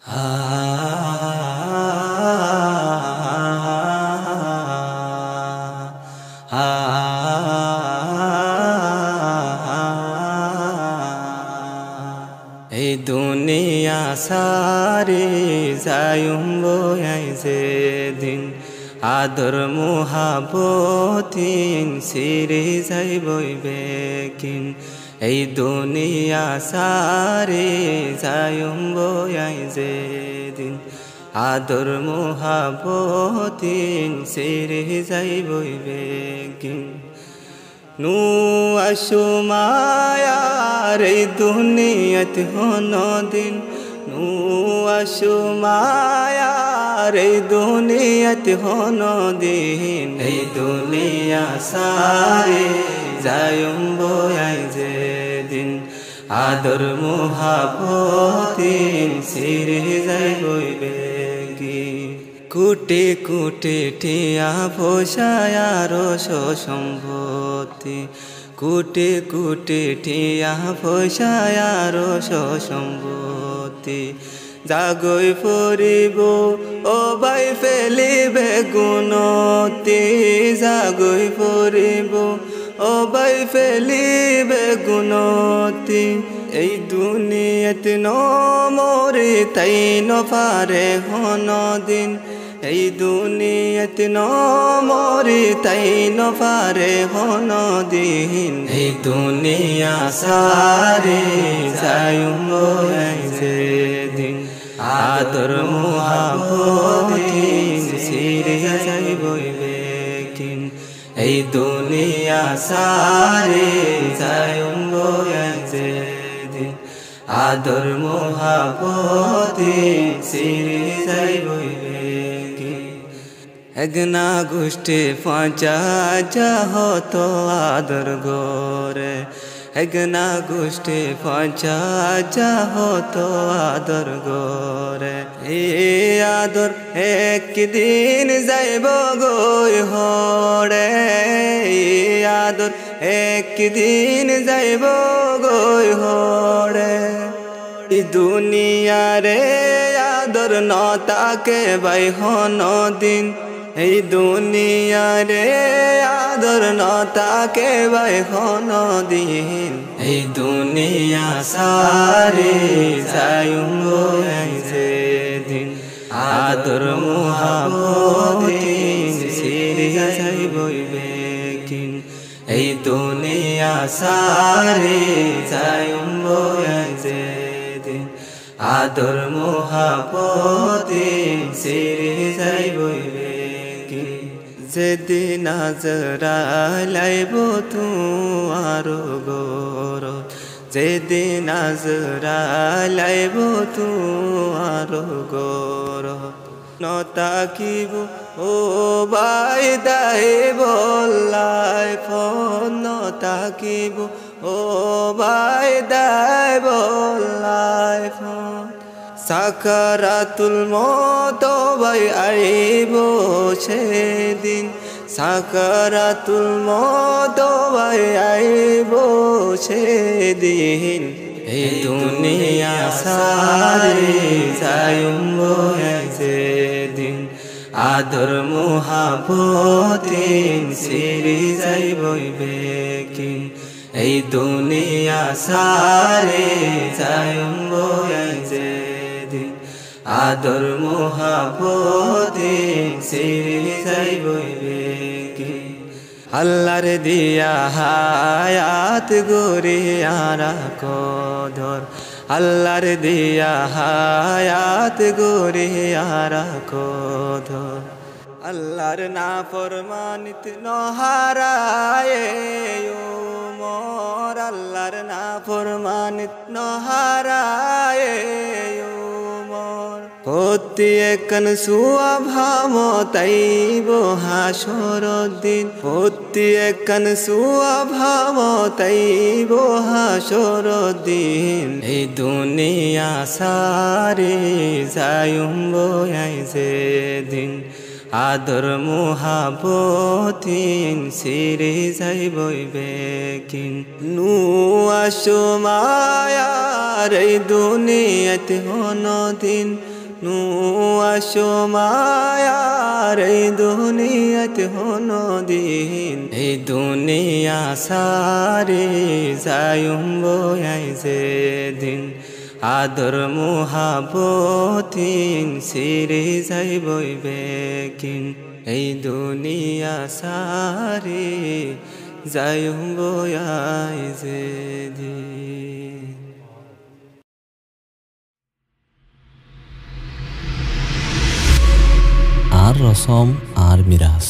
হা হা এই দুনিয়া সারি যায়ুম বয়াই যেদিন আদর মুহাবতিন সিরে যাই বইবে কিন এই দুনিয়া সারি যায়ুম বয়াই যেদিন আদর মুহাবতিন সিরে যাই বইবে কিন নু আশুমায়ার এই দুনিয়াত হনো দিন নু আশুমায়ার এই দুনিয়াত হনো দিন এই দুনিয়া সারে যায়ুম বয়াই যেদিন আদর মুহাবতিন সিরে যাই বইবে কুটে কুটে টিয়া পয়সায়ার সম্পত্তি কুটে কুটে টিয়া পয়সায়ার সম্পত্তি জাগই পড়িব ও ভাই ফেলিবে গুণতি জাগই পড়িব ও ভাই ফেলিবে গুণতি এই দুনিয়াত নমরে তাই নপারে হন দিন এই দুনিয়াত নমরে তাই নপারে হন দিন এই দুনিয়া সারে যায়ুম বয়াই যেদিন আদর মুহাবতিন সিরে যাই বইবে কিন এই দুনিয়া সারে যায়ুম বয়াই যেদিন আদর মুহাবতিন সিরে যাই বইবে একনা গোষ্ঠী পাঁচা যাহত আদর গরে একনা গোষ্ঠী পাঁচা যাহত আদর গরে এ আদর একদিন যাইব গই হরে আদর একদিন যাইব গই হরে দুনিয়া রে আদর নতাকে বাই হন দিন এই দুনিয়া রে আদর নতাকে বাই হন দিন এই দুনিয়া সারে যায়ুম বয়াই যেদিন আদর মুহাবতিন সিরে যাই বইবে কিন এই দুনিয়া সারে যায়ুম বয়াই যেদিন আদর মুহাবতিন সিরে যাই বইবে যেদিন আজরাইলাইব তুয়ারো গর যেদিন আজরাইলাইব তুয়ারো গর নতাকিব ও বাই দাই বল্লাই ফোন নতাকিব ও বাই দাই বল্লাই ফোন সাকারাতুল মত ভাই আইব সেদিন সাকারাতুল মত ভাই আইব সেদিন এই দুনিয়া সারে যায়ুম বয়াই যেদিন আদর মুহাবতিন সিরে যাই বইবে কিন এই দুনিয়া সারে যায়ুম বয়াই যেদিন আদর মুহাবতিন সিরে যাই বইবে কিন আল্লাহর দিয়া হায়াত গরি আরা কদর আল্লাহর দিয়া হায়াত গরি আরা কদর আল্লাহর নাফরমানিত নহারায় মোর আল্লাহর নাফরমানিত নহারায় মোর প্রতি একন সুয়াভাম তাইব হাসর দিন প্রতি একন সুয়াভাম তাইব হাসর দিন এই দুনিয়া সারে যায়ুম বয়াই যেদিন আদর মুহাবতিন সিরে যাই বইবে কিন নু আশুমায়ার এই দুনিয়াতে হন দিন নু আসমায়ার এই দুনিয়াত হনো দিন এই দুনিয়া সারে যায়ুম বয়াই যেদিন আদর মুহাবতিন সিরে যাইবই বেকিন এই দুনিয়া সারে যায়ুম বয়াই যেদিন। আর রসম আর মিরাজ।